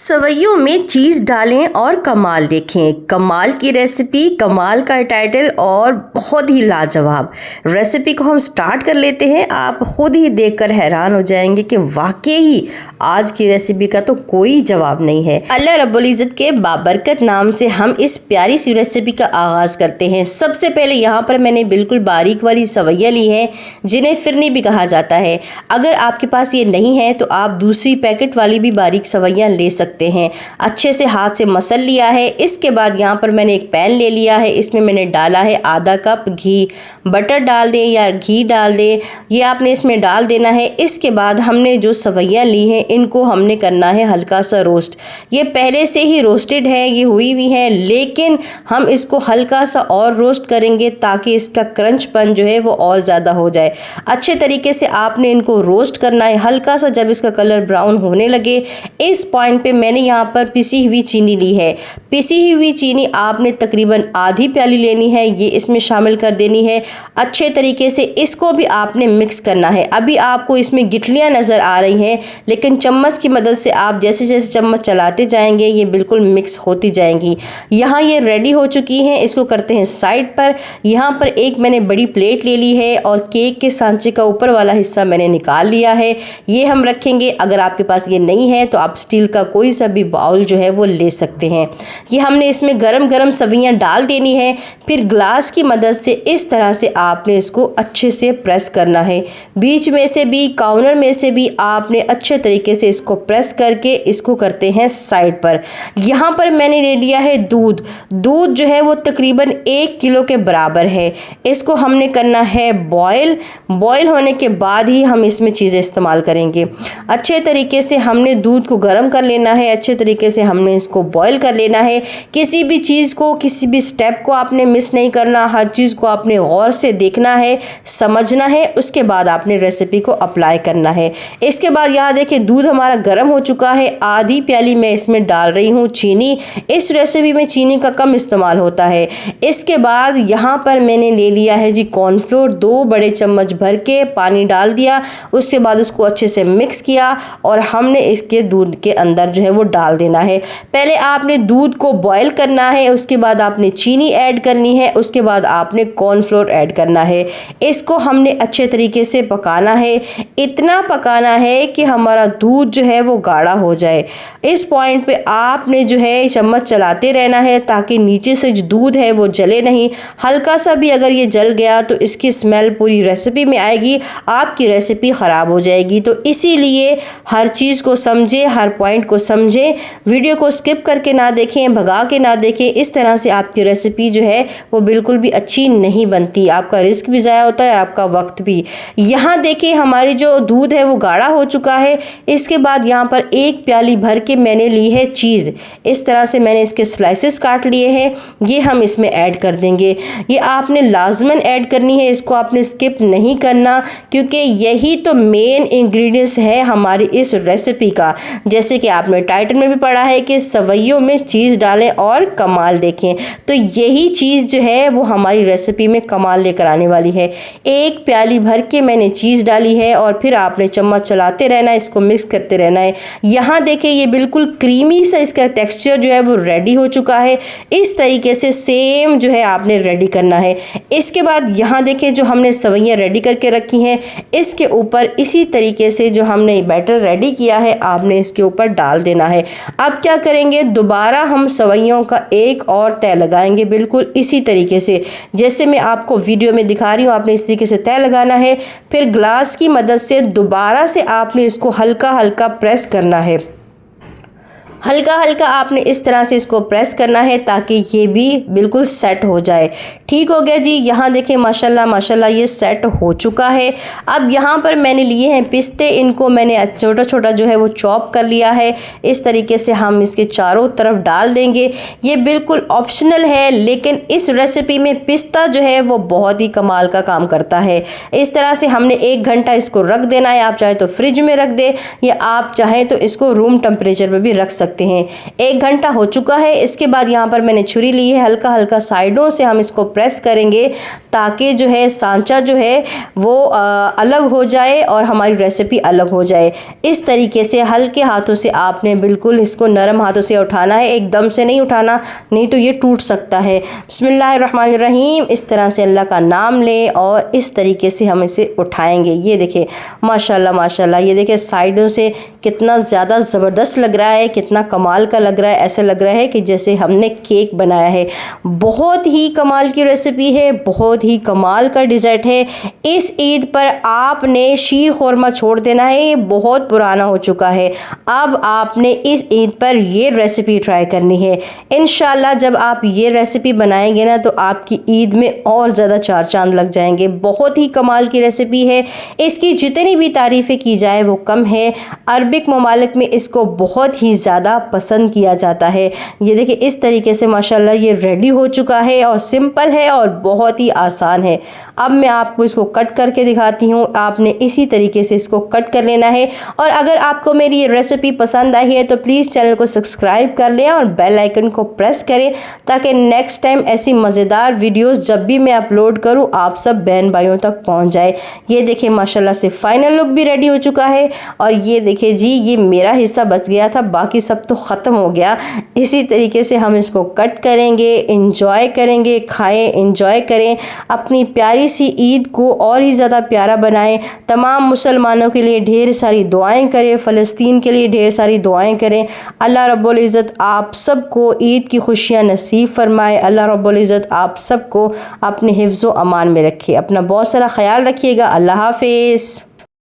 सवैयों में चीज़ डालें और कमाल देखें। कमाल की रेसिपी, कमाल का टाइटल और बहुत ही लाजवाब रेसिपी को हम स्टार्ट कर लेते हैं। आप खुद ही देखकर हैरान हो जाएंगे कि वाकई ही आज की रेसिपी का तो कोई जवाब नहीं है। अल्लाह रब्बुल इज़्ज़त के बाबरकत नाम से हम इस प्यारी सी रेसिपी का आगाज़ करते हैं। सबसे पहले यहाँ पर मैंने बिल्कुल बारीक वाली सवैया ली है, जिन्हें फिरनी भी कहा जाता है। अगर आपके पास ये नहीं है तो आप दूसरी पैकेट वाली भी बारीक सवैयाँ ले सकते हैं। अच्छे से हाथ से मसल लिया है। इसके बाद यहाँ पर मैंने एक पैन ले लिया है, इसमें मैंने डाला है आधा कप घी। बटर डाल दें या घी डाल दें, ये आपने इसमें डाल देना है। इसके बाद हमने जो सवैयाँ ली हैं इनको हमने करना है हल्का सा रोस्ट। ये पहले से ही रोस्टेड है, ये हुई हुई है, लेकिन हम इसको हल्का सा और रोस्ट करेंगे ताकि इसका क्रंचपन जो है वो और ज़्यादा हो जाए। अच्छे तरीके से आपने इनको रोस्ट करना है हल्का सा। जब इसका कलर ब्राउन होने लगे, इस पॉइंट पे मैंने यहाँ पर पिसी हुई चीनी ली है। पिसी हुई चीनी आपने तकरीबन आधी प्याली लेनी है, ये इसमें शामिल कर देनी है। अच्छे तरीके से इसको भी आपने मिक्स करना है। अभी आपको इसमें गिठलियाँ नज़र आ रही हैं, लेकिन चम्मच की मदद से आप जैसे जैसे चम्मच चलाते जाएंगे ये बिल्कुल मिक्स होती जाएंगी। यहाँ ये रेडी हो चुकी हैं, इसको करते हैं साइड पर। यहाँ पर एक मैंने बड़ी प्लेट ले ली है और केक के सांचे का ऊपर वाला हिस्सा मैंने निकाल लिया है, ये हम रखेंगे। अगर आपके पास ये नहीं है तो आप स्टील का कोई सा भी बाउल जो है वो ले सकते हैं। ये हमने इसमें गरम गरम सवैयाँ डाल देनी है। फिर ग्लास की मदद से इस तरह से आपने इसको अच्छे से प्रेस करना है। बीच में से भी, कॉर्नर में से भी आपने अच्छे तरीके से इसको प्रेस करके इसको करते हैं साइड पर। यहाँ पर मैंने ले लिया है दूध। दूध जो है वो तकरीबन 1 किलो के बराबर है। इसको हमने करना है बॉयल। बॉयल होने के बाद ही हम इसमें चीज़ें इस्तेमाल करेंगे। अच्छे तरीके से हमने दूध को गर्म कर लेना है, अच्छे तरीके से हमने इसको बॉयल कर लेना है। किसी भी चीज़ को, किसी भी स्टेप को आपने मिस नहीं करना, हर चीज़ को आपने गौर से देखना है, समझना है, उसके बाद आपने रेसिपी को अप्लाई करना है। इसके बाद यहाँ देखिए दूध हमारा गर्म हो चुका है। आधी प्याली मैं इसमें डाल रही हूँ चीनी। इस रेसिपी में चीनी का कम इस्तेमाल होता है। इसके बाद यहाँ पर मैंने ले लिया है जी कॉर्नफ्लोर, 2 बड़े चम्मच भर के पानी डाल दिया। उसके बाद उसको अच्छे से मिक्स किया और हमने इसके दूध के अंदर जो है वो डाल देना है। पहले आपने दूध को बॉयल करना है, उसके बाद आपने चीनी ऐड करनी है, उसके बाद आपने कॉर्नफ्लोर ऐड करना है। इसको हमने अच्छे तरीके से पकाना है। इतना पकाना है कि हमारा दूध जो है वो गाढ़ा हो जाए। इस पॉइंट पे आपने जो है चम्मच चलाते रहना है ताकि नीचे से जो दूध है वो जले नहीं। हल्का सा भी अगर ये जल गया तो इसकी स्मेल पूरी रेसिपी में आएगी, आपकी रेसिपी ख़राब हो जाएगी। तो इसीलिए हर चीज़ को समझे, हर पॉइंट को समझे, वीडियो को स्किप करके ना देखें, भगा के ना देखें। इस तरह से आपकी रेसिपी जो है वो बिल्कुल भी अच्छी नहीं बनती, आपका रिस्क भी ज़ाया होता है, आपका वक्त भी। यहाँ देखिए हमारी जो दूध है वो गाढ़ा हो चुका है। इसके बाद यहाँ पर 1 प्याली भर के मैंने ली है चीज़। इस तरह से मैंने इसके स्लाइसेस काट लिए हैं, ये हम इसमें ऐड कर देंगे। ये आपने लाजमन ऐड करनी है, इसको आपने स्किप नहीं करना, क्योंकि यही तो मेन इंग्रेडिएंट्स है हमारी इस रेसिपी का। जैसे कि आपने टाइटल में भी पढ़ा है कि सवैयों में चीज़ डालें और कमाल देखें, तो यही चीज़ जो है वो हमारी रेसिपी में कमाल लेकर आने वाली है। 1 प्याली भर के मैंने चीज़ डाली है और फिर आपने चम्मच चलाते रहना है, इसको मिक्स करते रहना है। यहाँ देखिए ये बिल्कुल क्रीमी सा इसका टेक्सचर जो है वो रेडी हो चुका है। इस तरीके से सेम जो है आपने रेडी करना है। इसके बाद यहाँ देखिए जो हमने सवैयाँ रेडी करके रखी हैं, इसके ऊपर इसी तरीके से जो हमने बैटर रेडी किया है आपने इसके ऊपर डाल देना है। अब क्या करेंगे, दोबारा हम सवैयों का एक और तय लगाएंगे, बिल्कुल इसी तरीके से जैसे मैं आपको वीडियो में दिखा रही हूँ। आपने इस तरीके से तय लगाना है। फिर ग्लास की मदद से दोबारा से आपने इसको हल्का हल्का प्रेस करना है। हल्का हल्का आपने इस तरह से इसको प्रेस करना है ताकि ये भी बिल्कुल सेट हो जाए। ठीक हो गया जी। यहाँ देखें माशाल्लाह माशाल्लाह ये सेट हो चुका है। अब यहाँ पर मैंने लिए हैं पिस्ते, इनको मैंने छोटा छोटा जो है वो चॉप कर लिया है। इस तरीके से हम इसके चारों तरफ डाल देंगे। ये बिल्कुल ऑप्शनल है, लेकिन इस रेसिपी में पिस्ता जो है वो बहुत ही कमाल का काम करता है। इस तरह से हमने 1 घंटा इसको रख देना है। आप चाहे तो फ्रिज में रख दें या आप चाहें तो इसको रूम टेम्परेचर पर भी रख सकते हैं। 1 घंटा हो चुका है। इसके बाद यहाँ पर मैंने छुरी ली है, हल्का हल्का साइडों से हम इसको प्रेस करेंगे ताकि जो है सांचा जो है वो अलग हो जाए और हमारी रेसिपी अलग हो जाए। इस तरीके से हल्के हाथों से आपने बिल्कुल इसको नरम हाथों से उठाना है, एकदम से नहीं उठाना, नहीं तो ये टूट सकता है। बिस्मिल्लाहिर्रहमानिर्रहीम, इस तरह से अल्लाह का नाम लें और इस तरीके से हम इसे उठाएंगे। ये देखिए माशाल्लाह माशाल्लाह, ये देखिए साइडों से कितना ज़्यादा ज़बरदस्त लग रहा है, कितना कमाल का लग रहा है। ऐसा लग रहा है कि जैसे हमने केक बनाया है। बहुत ही कमाल की रेसिपी है, बहुत ही कमाल का डिज़र्ट है। इस ईद पर आपने शीर खोरमा छोड़ देना है, ये बहुत पुराना हो चुका है। अब आपने इस ईद पर ये रेसिपी ट्राई करनी है। इंशाल्लाह जब आप ये रेसिपी बनाएंगे ना तो आपकी ईद में और ज़्यादा चार चांद लग जाएंगे। बहुत ही कमाल की रेसिपी है, इसकी जितनी भी तारीफ़ें की जाए वो कम है। अरबिक ममालिक में इसको बहुत ही ज़्यादा पसंद किया जाता है। ये देखिए इस तरीके से माशाल्लाह ये रेडी हो चुका है और सिंपल है और बहुत ही आसान है। अब मैं आपको इसको कट करके दिखाती हूँ। आपने इसी तरीके से इसको कट कर लेना है। और अगर आपको मेरी ये रेसिपी पसंद आई है तो प्लीज़ चैनल को सब्सक्राइब कर लें और बेल आइकन को प्रेस करें ताकि नेक्स्ट टाइम ऐसी मज़ेदार वीडियोस जब भी मैं अपलोड करूं आप सब बहन भाइयों तक पहुंच जाए। ये देखिए माशाल्लाह से फाइनल लुक भी रेडी हो चुका है। और ये देखिए जी, ये मेरा हिस्सा बच गया था, बाकी सब तो ख़त्म हो गया। इसी तरीके से हम इसको कट करेंगे, इंजॉय करेंगे, खाएं, इंजॉय करें, अपनी प्यारी सी ईद को और ही ज़्यादा प्यारा बनाएं। तमाम मुसलमानों के लिए ढेर सारी दुआएं करें, फ़लस्तीन के लिए ढेर सारी दुआएं करें। अल्लाह रब्बुल इज़्ज़त आप सबको ईद की खुशियाँ नसीब फरमाए। अल्लाह रब्बुल इज़्ज़त आप सबको अपने हिफ्ज़ व अमान में रखे। अपना बहुत सारा ख्याल रखिएगा। अल्लाह हाफ़िज़।